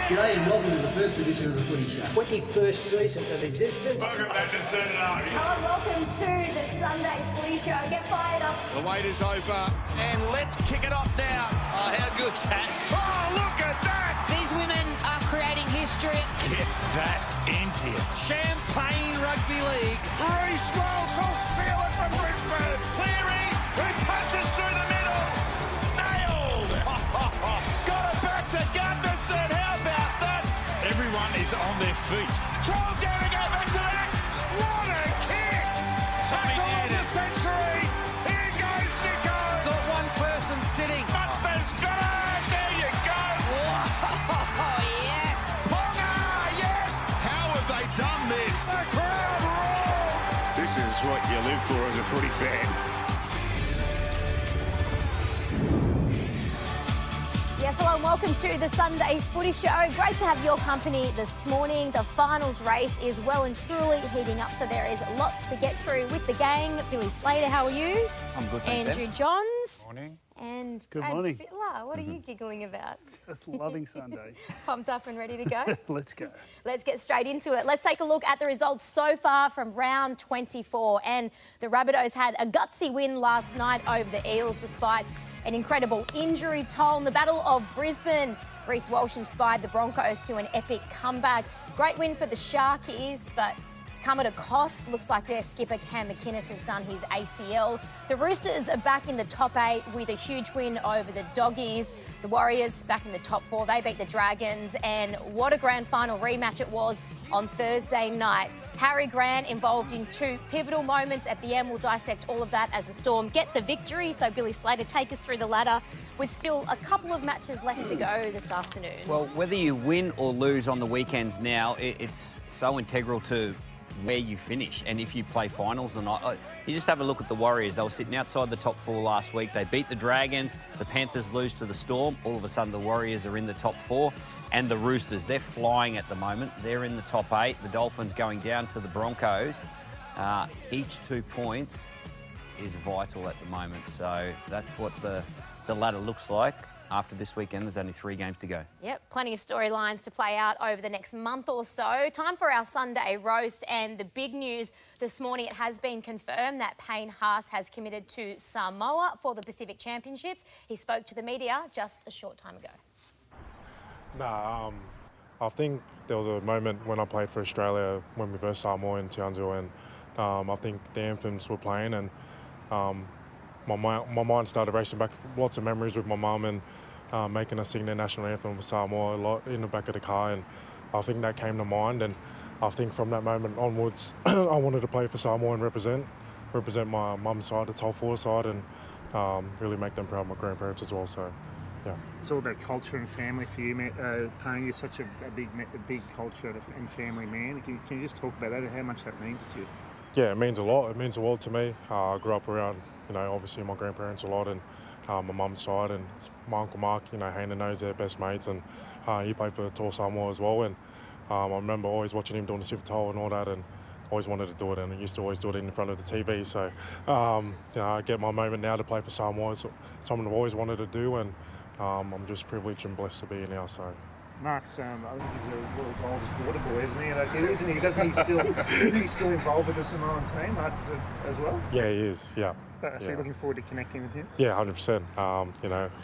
G'day and welcome to the first edition of the Footy Show. 21st season of existence. Welcome back to Turn It Up. Hello, welcome to the Sunday Footy Show. Get fired up. The wait is over, and let's kick it off now. Oh, how good's that? Oh, look at that! These women are creating history. Get that into you. Champagne Rugby League. Reece Wells will seal it from Brisbane. Cleary, who punches through the middle. Nailed! Got it back to Gunderson. How about that? Everyone is on their feet. 12 down to go back to back. What a kick! Tackle of the century. Here goes Nico. Got one person sitting. Munster's got it. There you go. Oh, yes. Ponga, yes. How have they done this? The crowd roar. This is what you live for as a footy fan. Yes, hello and welcome to the Sunday Footy Show. Great to have your company this morning. The finals race is well and truly heating up, so there is lots to get through with the gang. Billy Slater, how are you? I'm good, thanks. Andrew Johns. Morning. And Good Brad morning. Fittler. What are you giggling about? Just loving Sunday. Pumped up and ready to go? Let's go. Let's get straight into it. Let's take a look at the results so far from round 24. And the Rabbitohs had a gutsy win last night over the Eels despite an incredible injury toll. In the Battle of Brisbane, Reece Walsh inspired the Broncos to an epic comeback. Great win for the Sharkies, but it's come at a cost. Looks like their skipper Cam McInnes has done his ACL. The Roosters are back in the top 8 with a huge win over the Doggies. The Warriors back in the top 4. They beat the Dragons, and what a grand final rematch it was on Thursday night. Harry Grant involved in 2 pivotal moments at the end. We'll dissect all of that as the Storm get the victory. So Billy Slater, take us through the ladder with still a couple of matches left to go this afternoon. Well, whether you win or lose on the weekends now, it's so integral to where you finish and if you play finals or not. You just have a look at the Warriors. They were sitting outside the top 4 last week. They beat the Dragons. The Panthers lose to the Storm. All of a sudden, the Warriors are in the top 4. And the Roosters, they're flying at the moment. They're in the top 8. The Dolphins going down to the Broncos. Each 2 points is vital at the moment. So that's what the ladder looks like. After this weekend, there's only 3 games to go. Yep, plenty of storylines to play out over the next month or so. Time for our Sunday roast, and the big news this morning, it has been confirmed that Payne Haas has committed to Samoa for the Pacific Championships. He spoke to the media just a short time ago. I think there was a moment when I played for Australia when we versed Samoa in Tianjin, and I think the anthems were playing, and my mind started racing back. Lots of memories with my mum and making us sing the national anthem for Samoa a lot in the back of the car, and I think that came to mind. And I think from that moment onwards, I wanted to play for Samoa and represent my mum's side, the Tolfua side, and really make them proud of my grandparents as well. So, yeah. It's all about culture and family for you, Payne. You're such a big culture and family man. Can you just talk about that and how much that means to you? Yeah, it means a lot. It means a lot to me. I grew up around, obviously my grandparents a lot, and my mum's side, and my Uncle Mark, Hayden knows they're best mates, and he played for Tor Samoa as well. And I remember always watching him doing the Sifatoa and all that, and always wanted to do it, and I used to always do it in front of the TV. So, I get my moment now to play for Samoa. It's something I've always wanted to do, and I'm just privileged and blessed to be here now. So. Mark's, I think he's the world's oldest water boy, isn't he? Isn't he still involved with the Samoan team as well? Yeah, he is. Yeah. So you're looking forward to connecting with him? Yeah, 100%.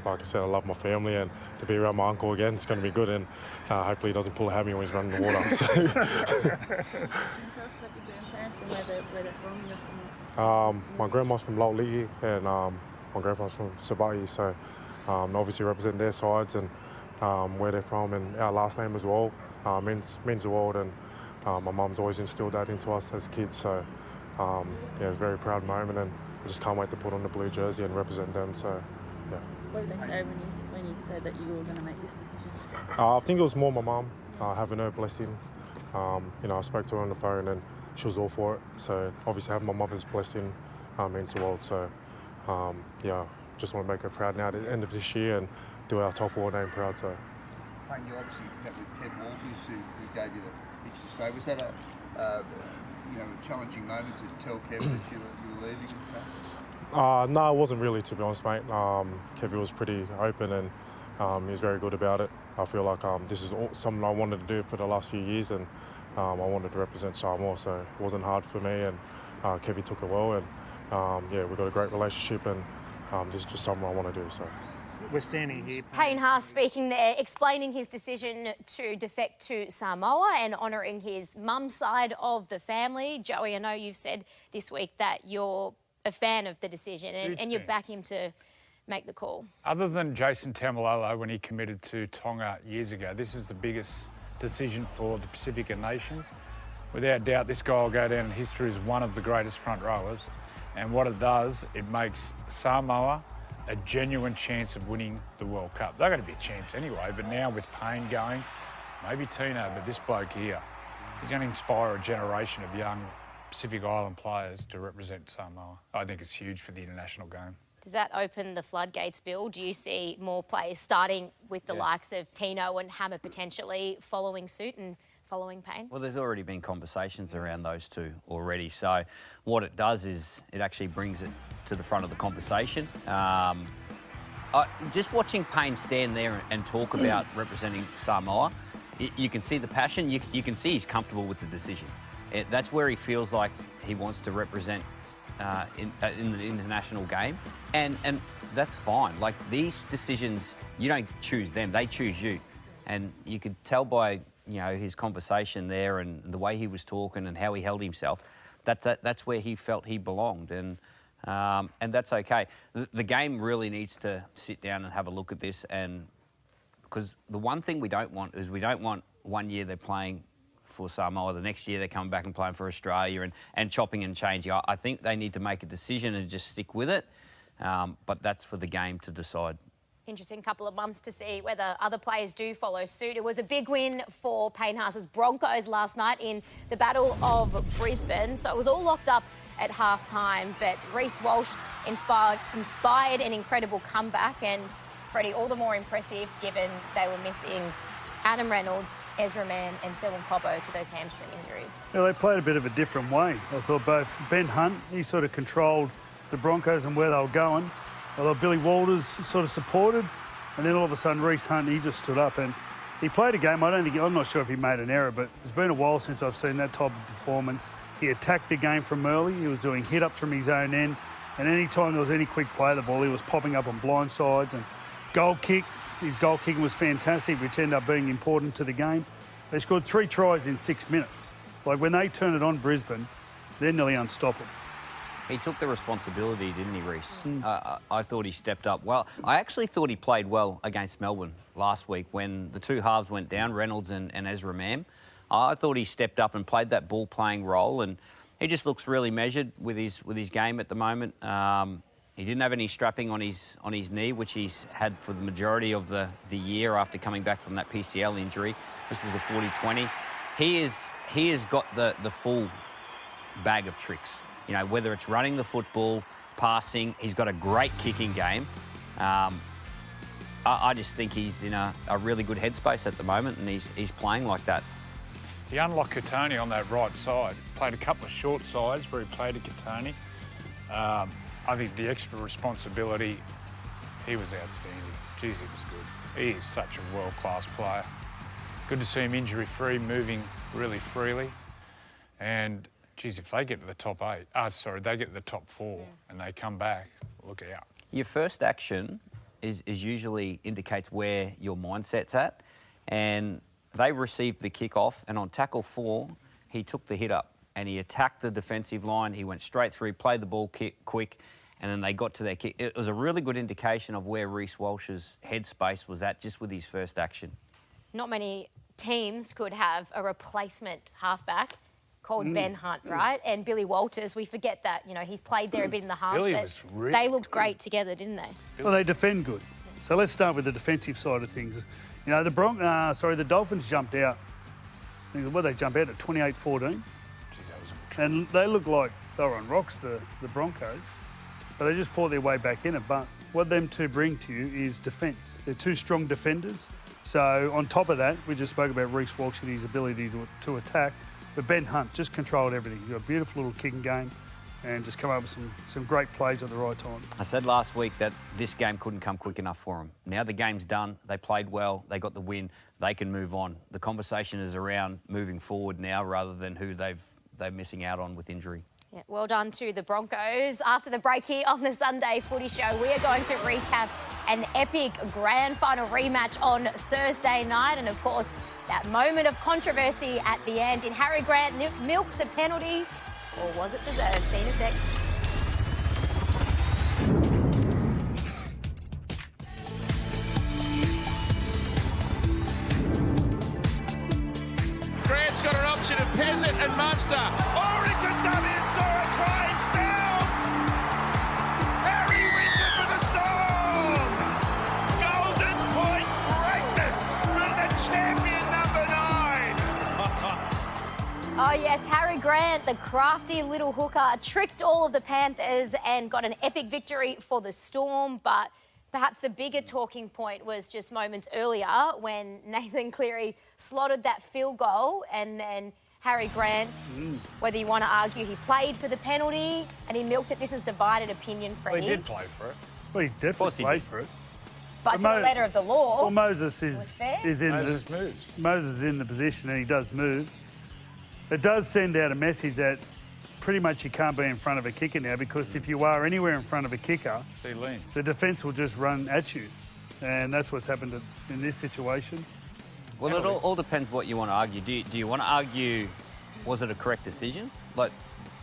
Like I said, I love my family, and to be around my uncle again, it's going to be good. And hopefully, he doesn't pull a hammy when he's running the water. So. Can you tell us about the grandparents and where they're from? The Samoan? My grandma's from Laulii, and my grandpa's from Sabai. So obviously represent their sides and where they're from, and our last name as well means the world. And my mum's always instilled that into us as kids. So it's a very proud moment, and I just can't wait to put on the blue jersey and represent them. So yeah. What did they say when you said that you were going to make this decision? I think it was more my mum having her blessing. I spoke to her on the phone, and she was all for it. So obviously having my mother's blessing means the world. So just want to make her proud now at the end of this year and do our top 4 name proud. So. Payne, you obviously met with Kev Walters, who gave you the pitch to stay. Was that a challenging moment to tell Kev that you were leaving and stuff? No, it wasn't really, to be honest, mate. Kev was pretty open, and He was very good about it. I feel like this is something I wanted to do for the last few years, and I wanted to represent Samoa, so it wasn't hard for me, and Kevy took it well, and yeah, we've got a great relationship, and this is just something I want to do. So we're standing here. Payne Haas speaking there, explaining his decision to defect to Samoa and honouring his mum's side of the family. Joey, I know you've said this week that you're a fan of the decision and you back him to make the call. Other than Jason Taumalolo when he committed to Tonga years ago, this is the biggest decision for the Pacific nations. Without doubt, this guy will go down in history as one of the greatest front rowers. And what it does, it makes Samoa a genuine chance of winning the World Cup. They're going to be a chance anyway, but now with Payne going, maybe Tino, but this bloke here, he's going to inspire a generation of young Pacific Island players to represent Samoa. I think it's huge for the international game. Does that open the floodgates, Bill? Do you see more players starting with the likes of Tino and Hammer potentially following suit and following Payne? Well, there's already been conversations around those two already. So what it does is it actually brings it to the front of the conversation. Just watching Payne stand there and talk about representing Samoa, you can see the passion. You can see he's comfortable with the decision. That's where he feels like he wants to represent in the international game. And that's fine. Like, these decisions, you don't choose them, they choose you. And you could tell by, you know, his conversation there and the way he was talking and how he held himself, that's where he felt he belonged. And that's okay. The game really needs to sit down and have a look at this, and because the one thing we don't want is we don't want 1 year they're playing for Samoa, the next year they're coming back and playing for Australia and chopping and changing. I think they need to make a decision and just stick with it, but that's for the game to decide. Interesting couple of months to see whether other players do follow suit. It was a big win for Payne Haas's Broncos last night in the Battle of Brisbane. So it was all locked up at half-time, but Reece Walsh inspired an incredible comeback, and Freddy, all the more impressive given they were missing Adam Reynolds, Ezra Mann and Selwyn Cobbo to those hamstring injuries. Yeah, they played a bit of a different way. I thought both Ben Hunt, he sort of controlled the Broncos and where they were going. Although Billy Walters sort of supported, and then all of a sudden Reece Hunt, he just stood up and he played a game. I'm not sure if he made an error, but it's been a while since I've seen that type of performance. He attacked the game from early. He was doing hit-ups from his own end, and any time there was any quick play of the ball, he was popping up on blind sides. And goal kick, his goal kicking was fantastic, which ended up being important to the game. They scored 3 tries in 6 minutes. Like, when they turn it on Brisbane, they're nearly unstoppable. He took the responsibility, didn't he, Reece? I thought he stepped up well. I actually thought he played well against Melbourne last week when the two halves went down, Reynolds and Ezra Mann. I thought he stepped up and played that ball-playing role, and he just looks really measured with his game at the moment. He didn't have any strapping on his knee, which he's had for the majority of the year after coming back from that PCL injury. This was a 40-20. He has got the full bag of tricks. You know, whether it's running the football, passing, he's got a great kicking game. I just think he's in a really good headspace at the moment, and he's playing like that. He unlocked Katoni on that right side. Played a couple of short sides where he played to Katoni. I think the extra responsibility, he was outstanding. Jeez, he was good. He is such a world-class player. Good to see him injury-free, moving really freely. And, geez, if they get to the top 8, they get to the top 4 and they come back, look out. Your first action is usually indicates where your mindset's at, and they received the kick-off, and on tackle 4, he took the hit up and he attacked the defensive line. He went straight through, played the ball quick, and then they got to their kick. It was a really good indication of where Reece Walsh's headspace was at just with his first action. Not many teams could have a replacement halfback called Ben Hunt, right? And Billy Walters, we forget that, you know, he's played there a bit in the half, but they looked great together, didn't they? Well, they defend good. So let's start with the defensive side of things. You know, the Dolphins jumped out. They jump out at 28-14. And they looked like they were on rocks, the Broncos. But they just fought their way back in it. But what them two bring to you is defence. They're two strong defenders. So on top of that, we just spoke about Reece Walsh and his ability to attack. But Ben Hunt just controlled everything. He's got a beautiful little kicking game. and just come up with some great plays at the right time. I said last week that this game couldn't come quick enough for them. Now the game's done. They played well. They got the win. They can move on. The conversation is around moving forward now rather than who they're missing out on with injury. Yeah, well done to the Broncos. After the break here on the Sunday Footy Show, we are going to recap an epic grand final rematch on Thursday night. And, of course, that moment of controversy at the end. Did Harry Grant milk the penalty, or was it deserved? See you in a sec. Grant's got an option of Peasant and Munster. Oh, he could dummy and score a try himself. Harry wins it for the Storm. Golden point greatness for the champion number 9. Oh, yes, Harry Grant, the crafty little hooker, tricked all of the Panthers and got an epic victory for the Storm. But perhaps the bigger talking point was just moments earlier when Nathan Cleary slotted that field goal, and then Harry Grant, whether you want to argue he played for the penalty and he milked it, this is divided opinion, Freddy. Well, he did play for it. Well, he definitely played for it. But to the letter of the law, well, Moses was fair. Moses is in the position and he does move. It does send out a message that pretty much you can't be in front of a kicker now, because if you are anywhere in front of a kicker, he leans. The defence will just run at you. And that's what's happened in this situation. Well, it all depends what you want to argue. Do you want to argue, was it a correct decision? Like,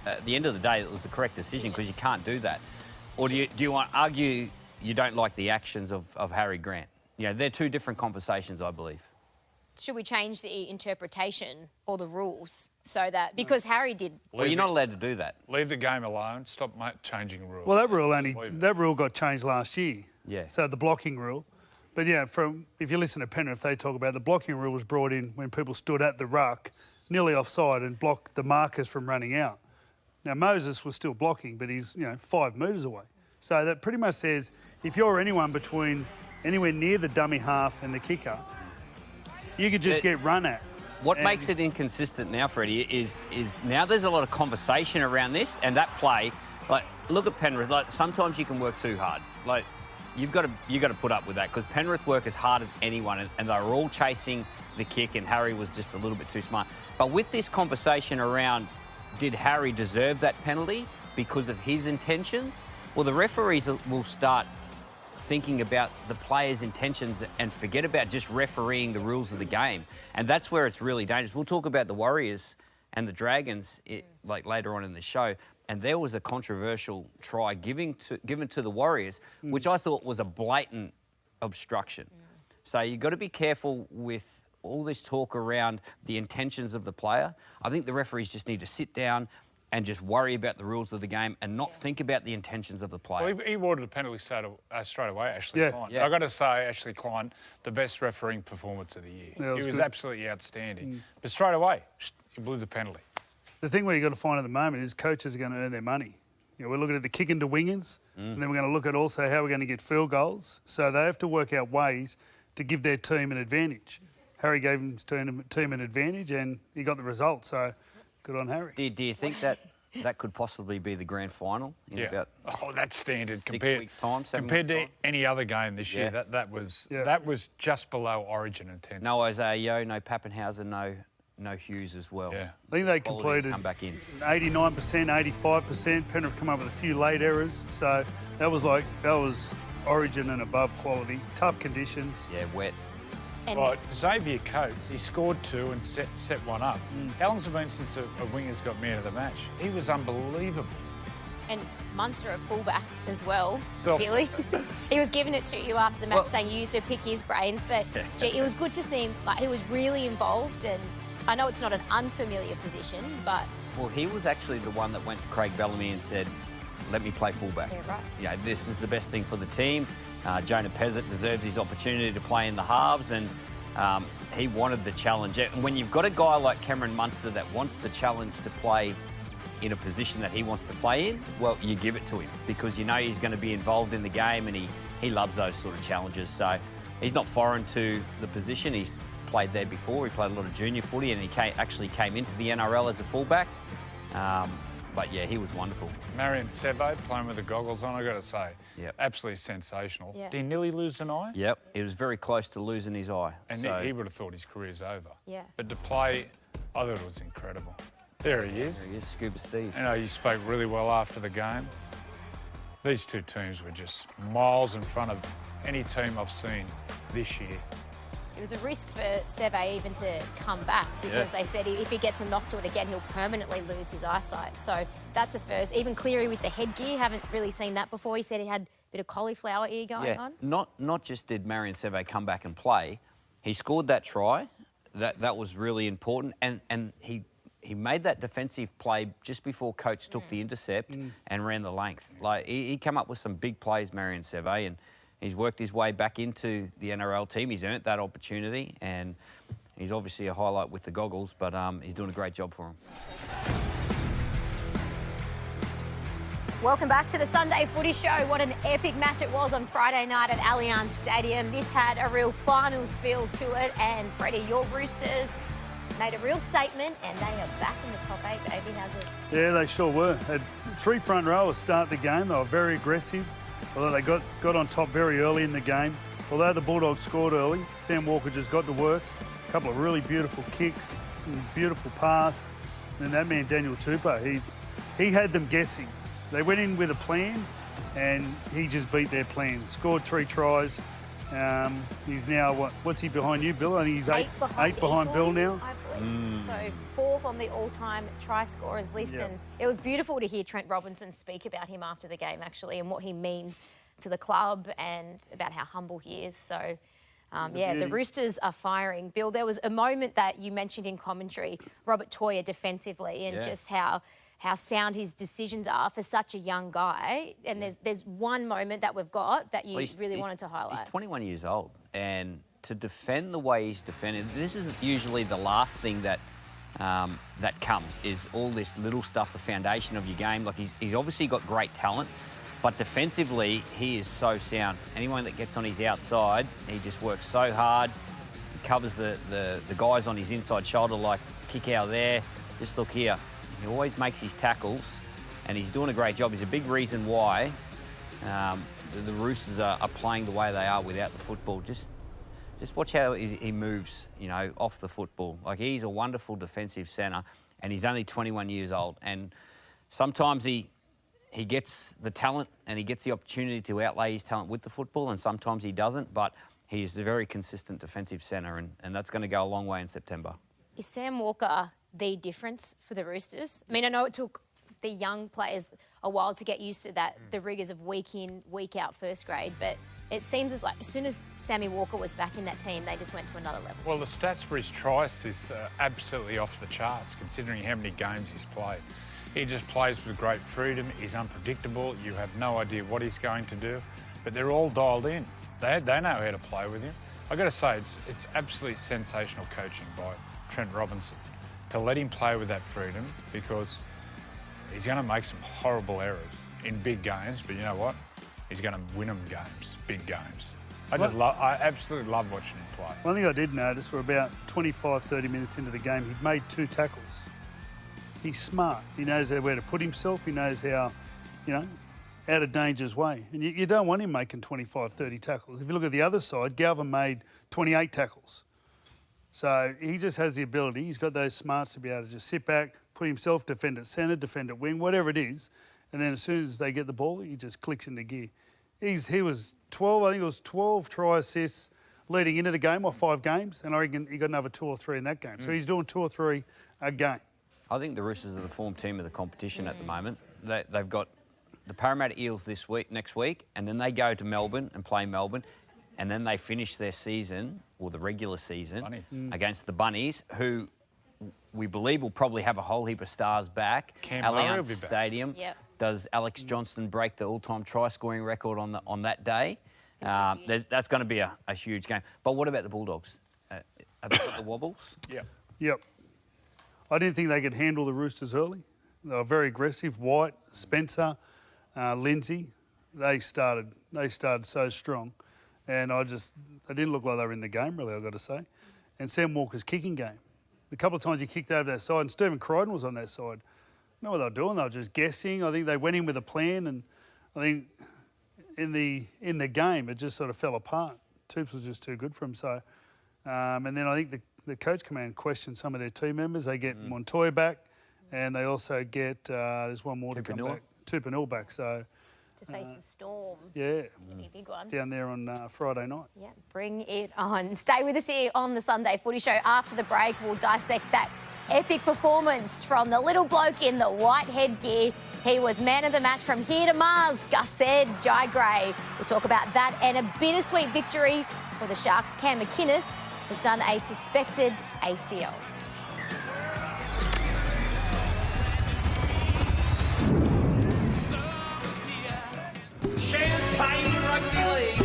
at the end of the day, it was the correct decision because you can't do that. Or do you want to argue you don't like the actions of Harry Grant? You know, they're two different conversations, I believe. Should we change the interpretation or the rules so that, because Harry did... Well, you're not allowed to do that. Leave the game alone. Stop changing rules. Well, that rule got changed last year. Yeah. So the blocking rule. But yeah, if you listen to Penrith, they talk about the blocking rule was brought in when people stood at the ruck, nearly offside, and blocked the markers from running out. Now Moses was still blocking, but he's 5 metres away. So that pretty much says if you're anywhere near the dummy half and the kicker, you could just get run at. What makes it inconsistent now, Freddie, is now there's a lot of conversation around this, and that play, like, look at Penrith. Like, sometimes you can work too hard. Like, you've got to put up with that, because Penrith work as hard as anyone, and they were all chasing the kick, and Harry was just a little bit too smart. But with this conversation around, did Harry deserve that penalty because of his intentions? Well, the referees will start thinking about the players' intentions and forget about just refereeing the rules of the game. And that's where it's really dangerous. We'll talk about the Warriors and the Dragons like later on in the show. And there was a controversial try given to the Warriors, which I thought was a blatant obstruction. So you've got to be careful with all this talk around the intentions of the player. I think the referees just need to sit down and just worry about the rules of the game and not think about the intentions of the player. Well, he awarded the penalty straight away, Ashley Klein. Yeah. I've got to say, Ashley Klein, the best refereeing performance of the year. Yeah, he was good. Absolutely outstanding. But straight away, he blew the penalty. The thing where you've got to find at the moment is coaches are going to earn their money. We're looking at the kick into wingers, and then we're going to look at also how we're going to get field goals. So they have to work out ways to give their team an advantage. Harry gave his team an advantage, and he got the result. So good on Harry. Do you think that could possibly be the grand final in about that's standard 6 weeks' time? Compared to any other game this year, that was just below Origin intensity. No Isaiah Yeo, no Pappenhausen, no Hughes as well. Yeah. I think they completed 89%, 85%. Penrith come up with a few late errors. So that was Origin and above quality. Tough conditions. Yeah, wet. Right, Xavier Coates, he scored 2 and set one up. How long's it been since a winger's got man of the match? He was unbelievable. And Munster at fullback as well, Billy. He was giving it to you after the match, saying you used to pick his brains, but it was good to see him. Like, he was really involved, and I know it's not an unfamiliar position, but... Well, he was actually the one that went to Craig Bellamy and said, let me play fullback. Yeah, right. You know, this is the best thing for the team. Jonah Pezzett deserves his opportunity to play in the halves, and he wanted the challenge. And when you've got a guy like Cameron Munster that wants the challenge to play in a position that he wants to play in, well, you give it to him because you know he's going to be involved in the game, and he loves those sort of challenges. So he's not foreign to the position. He's played there before. He played a lot of junior footy, and he actually came into the NRL as a fullback. But yeah, he was wonderful. Marion Seve playing with the goggles on, I got to say, absolutely sensational. Yeah. Did he nearly lose an eye? Yep, he was very close to losing his eye. And so, he would have thought his career's over. Yeah. But to play, I thought it was incredible. There he is. There he is, Scuba Steve. You know, you spoke really well after the game. These two teams were just miles in front of any team I've seen this year. It was a risk for Seve even to come back because they said if he gets a knock to it again, he'll permanently lose his eyesight. So that's a first. Even Cleary with the headgear, haven't really seen that before. He said he had a bit of cauliflower ear going on. Not just did Marion Seve come back and play, he scored that try. That was really important, and he made that defensive play just before Coach took the intercept and ran the length. Like he came up with some big plays, Marion Seve, and he's worked his way back into the NRL team. He's earned that opportunity, and he's obviously a highlight with the goggles, but he's doing a great job for him. Welcome back to the Sunday Footy Show. What an epic match it was on Friday night at Allianz Stadium. This had a real finals feel to it, and Freddy, your Roosters made a real statement, and they are back in the top 8, baby. How good? Yeah, they sure were. Had 3 front rowers start the game. They were very aggressive, although they got on top very early in the game. Although the Bulldogs scored early, Sam Walker just got to work. A couple of really beautiful kicks, beautiful pass. And that man, Daniel Tupou, he had them guessing. They went in with a plan, and he just beat their plan. Scored 3 tries. He's now, what's he behind you, Bill? I think he's eight behind Bill now. I believe. So 4th on the all-time try scorers list. Yep. And it was beautiful to hear Trent Robinson speak about him after the game, actually, and what he means to the club and about how humble he is. So, the Roosters are firing. Bill, there was a moment that you mentioned in commentary, Robert Toyer defensively, and just how sound his decisions are for such a young guy. And there's one moment that we've got that you really wanted to highlight. He's 21 years old, and to defend the way he's defended, this is usually the last thing that comes, is all this little stuff, the foundation of your game. Like he's obviously got great talent, but defensively, he is so sound. Anyone that gets on his outside, he just works so hard. He covers the guys on his inside shoulder, like kick out there. Just look here. He always makes his tackles, and he's doing a great job. He's a big reason why the Roosters are playing the way they are without the football. Just watch how he moves, off the football. Like, he's a wonderful defensive centre, and he's only 21 years old. And sometimes he gets the talent and he gets the opportunity to outlay his talent with the football, and sometimes he doesn't. But he's a very consistent defensive centre, and that's going to go a long way in September. Is Sam Walker the difference for the Roosters? I mean, I know it took the young players a while to get used to the rigours of week in, week out first grade, but it seems as soon as Sammy Walker was back in that team, they just went to another level. Well, the stats for his try assists are absolutely off the charts, considering how many games he's played. He just plays with great freedom. He's unpredictable. You have no idea what he's going to do, but they're all dialed in. They know how to play with him. I've got to say, it's absolutely sensational coaching by Trent Robinson to let him play with that freedom, because he's going to make some horrible errors in big games, but you know what? He's going to win them games, big games. I absolutely love watching him play. One thing I did notice, we're about 25, 30 minutes into the game, he'd made 2 tackles. He's smart. He knows where to put himself. He knows how, out of danger's way. And you don't want him making 25, 30 tackles. If you look at the other side, Galvin made 28 tackles. So he just has the ability. He's got those smarts to be able to just sit back, put himself, defend at centre, defend at wing, whatever it is. And then as soon as they get the ball, he just clicks into gear. He was 12, I think it was 12 try assists leading into the game, or 5 games, and I reckon he got another 2 or 3 in that game. So he's doing 2 or 3 a game. I think the Roosters are the form team of the competition at the moment. They've got the Parramatta Eels next week, and then they go to Melbourne and play Melbourne, and then they finish their season, or the regular season, against the Bunnies, who we believe will probably have a whole heap of stars back. Allianz Stadium. Yep. Does Alex Johnston break the all-time try-scoring record on that day? That's going to be a huge game. But what about the Bulldogs? Have they got the wobbles? Yep. I didn't think they could handle the Roosters early. They were very aggressive. White, Spencer, Lindsay, they started so strong. And they didn't look like they were in the game, really, I've got to say. And Sam Walker's kicking game. The couple of times he kicked over that side, and Stephen Crichton was on that side. know what they were doing. They were just guessing. I think they went in with a plan, and I think in the game it just sort of fell apart. Toops was just too good for him. So, and then I think the coach command questioned some of their team members. They get Montoya back, and they also get there's one more to come back. Tupanil back. So. To face the Storm. Yeah. Pretty big one. Down there on Friday night. Yeah, bring it on. Stay with us here on the Sunday Footy Show. After the break, we'll dissect that epic performance from the little bloke in the white headgear. He was man of the match from here to Mars, Gus said, Jai Gray. We'll talk about that and a bittersweet victory for the Sharks. Cam McInnes has done a suspected ACL. Champagne Rugby League.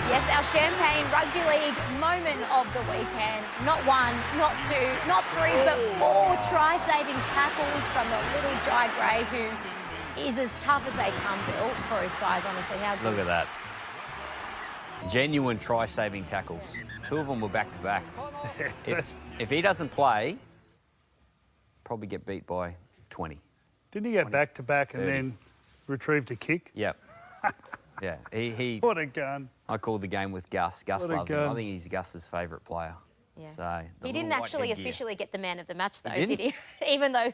Yes, our Champagne Rugby League moment of the weekend. Not one, not two, not three, but 4 try-saving tackles from the little Jai Gray, who is as tough as they come built for his size, honestly. How good. Look at that. Genuine try-saving tackles. 2 of them were back-to-back. If he doesn't play, probably get beat by 20. Didn't he go back-to-back and then retrieved a kick? Yep. Yeah. He. What a gun. I called the game with Gus. Gus What a loves him. gun. I think he's Gus's favourite player. Yeah. So He didn't actually officially get the man of the match, though, He did he? Even though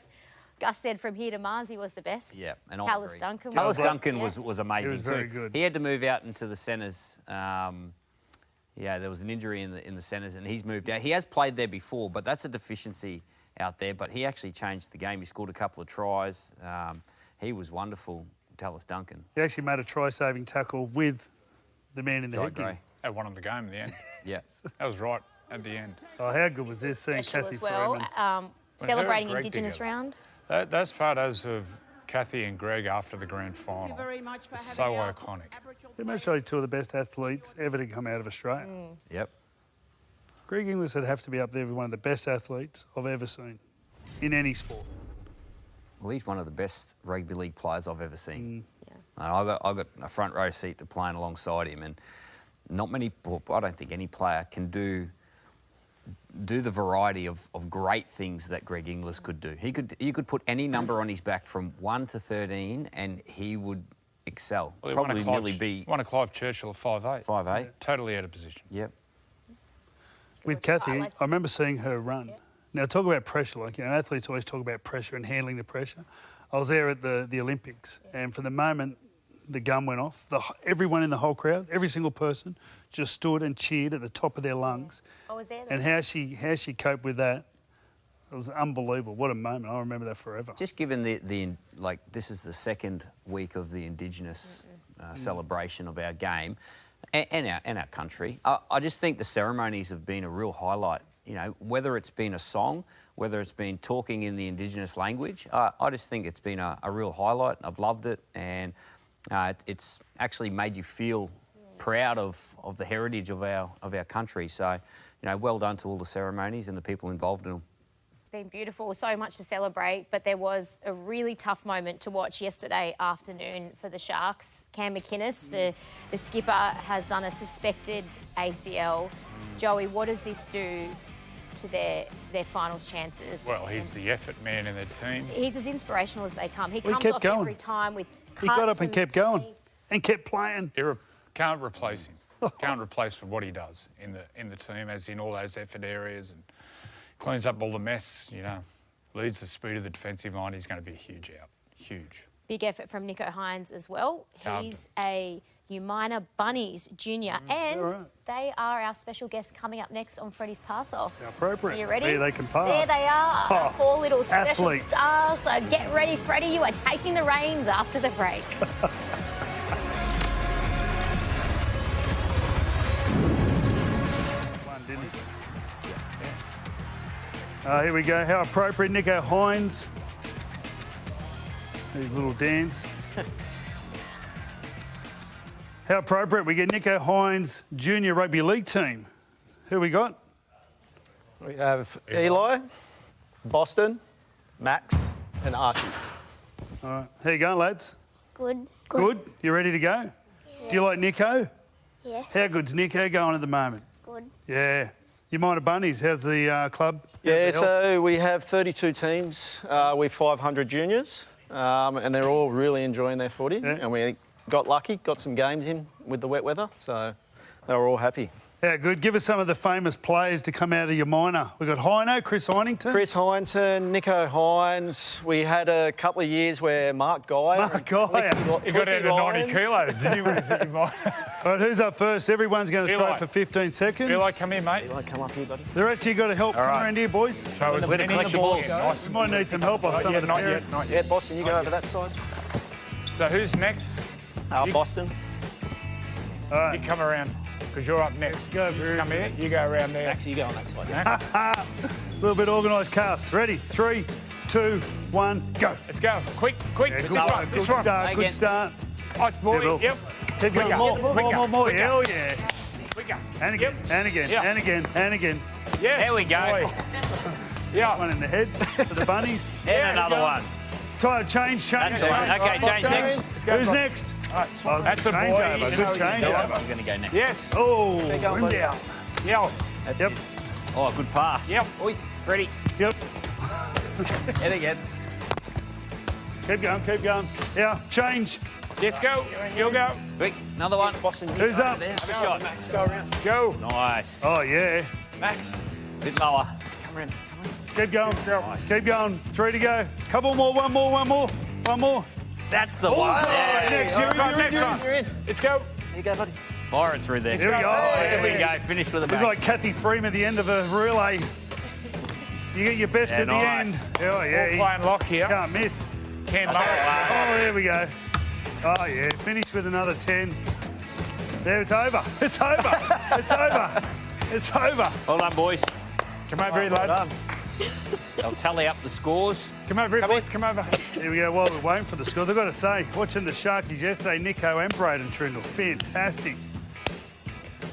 Gus said from here to Mars he was the best. Yeah, and Tallis Duncan. Tallis Duncan was amazing He was very too. good. He had to move out into the centres. Yeah, there was an injury in the centres, and he's moved out. He has played there before, but that's a deficiency out there. But he actually changed the game. He scored a couple of tries. He was wonderful, Tallis Duncan. He actually made a try-saving tackle with the man in the Jai headgear. Gray. They won him the game in the end. Yes. That was right at the end. Oh, how good was this seeing Special Kathy as well. Freeman? Celebrating Greg Indigenous together. round. Those photos of Kathy and Greg after the grand final are so iconic. They're most surely 2 of the best athletes ever to come out of Australia. Yep. Greg Inglis would have to be up there with one of the best athletes I've ever seen in any sport. Well, he's one of the best rugby league players I've ever seen. Yeah. And I got a front row seat to playing alongside him, and not many. I don't think any player can do the variety of great things that Greg Inglis could do. You could put any number on his back from 1 to 13, and he would excel. Well, Probably nearly be One of Clive Churchill of 5'8". 5'8". Totally out of position. Yep. With Kathy, I remember seeing her run. Now, talk about pressure. Like, you know, athletes always talk about pressure and handling the pressure. I was there at the Olympics, and from the moment the gun went off, everyone in the whole crowd, every single person, just stood and cheered at the top of their lungs. I was there. And how she coped with that, it was unbelievable. What a moment. I remember that forever. Just given this is the second week of the Indigenous celebration of our game and our country. I just think the ceremonies have been a real highlight. You know, whether it's been a song, whether it's been talking in the Indigenous language, I just think it's been a real highlight. I've loved it, and it's actually made you feel proud of the heritage of our country. So, you know, well done to all the ceremonies and the people involved in them. It's been beautiful, so much to celebrate, but there was a really tough moment to watch yesterday afternoon for the Sharks. Cam McInnes, the skipper, has done a suspected ACL. Joey, what does this do to their finals chances? Well, he's the effort man in their team. He's as inspirational as they come. He Well, he comes kept off going. every time with cuts. He got up and kept going and kept playing. Can't replace him. Can't replace for what he does in the team, as in all those effort areas, and cleans up all the mess. You know, leads the speed of the defensive line. He's going to be a huge out. Huge. Big effort from Nico Hines as well. Carved He's a New Minor Bunnies junior, and right? they are our special guests coming up next on Freddy's Pass Off. Appropriate. Are you ready? There they can pass. There they are, Oh, 4 little special athletes. stars. So get ready, Freddy. You are taking the reins after the break. Here we go. How appropriate, Nico Hines. His little dance. How appropriate. We get Nico Hines Junior Rugby League team. Who we got? We have Eli, Boston, Max, and Archie. All right. How you going, lads? Good. Good? You ready to go? Yes. Do you like Nico? Yes. How good's Nico going at the moment? Good. Yeah. Your minor bunnies, how's the club? Yeah, How's the health? so we have 32 teams with 500 juniors, and they're all really enjoying their footy. Yeah. And we got lucky, got some games in with the wet weather, so they were all happy. Yeah, good. Give us some of the famous players to come out of your minor. We've got Hino, Chris Hynington. Chris Hynington, Nico Hines. We had a couple of years where Mark Geyer. Mark Geyer. You got out of 90 kilos, did you? When you said you might? All right, who's up first? Everyone's going to throw Eli. for 15 seconds. Eli, come here, mate. Eli, come up here, buddy. The rest of you got to help. All Come right. around here, boys. So as many collect the balls. Nice. We might need some help off some of the not parents. yet, not Yeah, yet. Boston, you go over that side. So who's next? Boston. All right. You come around, because you're up next. go, You just Bruce. come here, you go around there. Max, you go on that side. Yeah? A little bit organised cast. Ready? 3, 2, 1, go. Let's go. Quick, quick. Yeah, this good one, start, this good one. start, good start. Nice boy. Yeah, Bill. Yep. Keep going. Quicker, More. quicker. Hell yeah. Quicker. And again, Yep. and again, Yeah. and again, and again. Yes. There we go. Boy. Yeah. One in the head for the bunnies. And another one. Time, change. That's all right. Okay, change next. Let's go, Who's Boston. next? Oh, that's a boy. Changeover, You good know, changeover. I'm going to go next. Yes. Oh, go, rimmed buddy. out. Yeah. Yep, Oh, good pass. Yep. Oi, Freddy. yep. And again. Keep going. Yeah, change. Let's go. You'll go. Quick, another one. Boston, you Who's go up? over there. Have a shot. Max, go around. Go. Nice. Oh, yeah. Max, Bit lower. come around. Keep going. Nice. Keep going. 3 to go. Couple more, one more. That's the one. Yeah. Next, All right, next You're one. in. Let's go. Here you go, buddy. Fire it through there. Here we go. There we Yes. go. Finish with a It's bang. like Kathy Freeman at the end of a relay. You get your best Yeah, at the nice. end. Oh, yeah. We're You playing lock here. can't miss. Ken Murray. Oh, there we go. Oh, yeah. Finish with another 10. There, it's over. It's over. It's over. It's over. Well done, boys. Come over here, lads. I'll tally up the scores. Come over here, boys. Come over. Here we go. While we're waiting for the scores, I've got to say, watching the Sharkies yesterday, Nico and Braden Trindle, fantastic.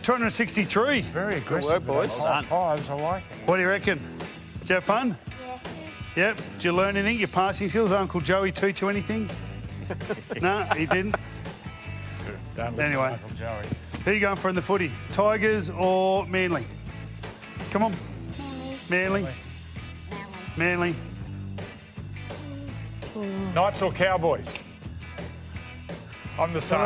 263. Very aggressive. work, boys. High fives, I like it. What do you reckon? Did you have fun? Yep. Did you learn anything? Your passing skills? Uncle Joey teach you anything? No, he didn't. Don't listen Anyway. to Uncle Joey. Who are you going for in the footy? Tigers or Manly? Come on. Manly. Manly. Knights or Cowboys? I'm the same.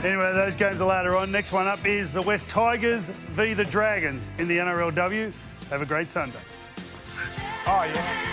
Anyway, those games are later on. Next one up is the West Tigers v the Dragons in the NRLW. Have a great Sunday. Oh, yeah.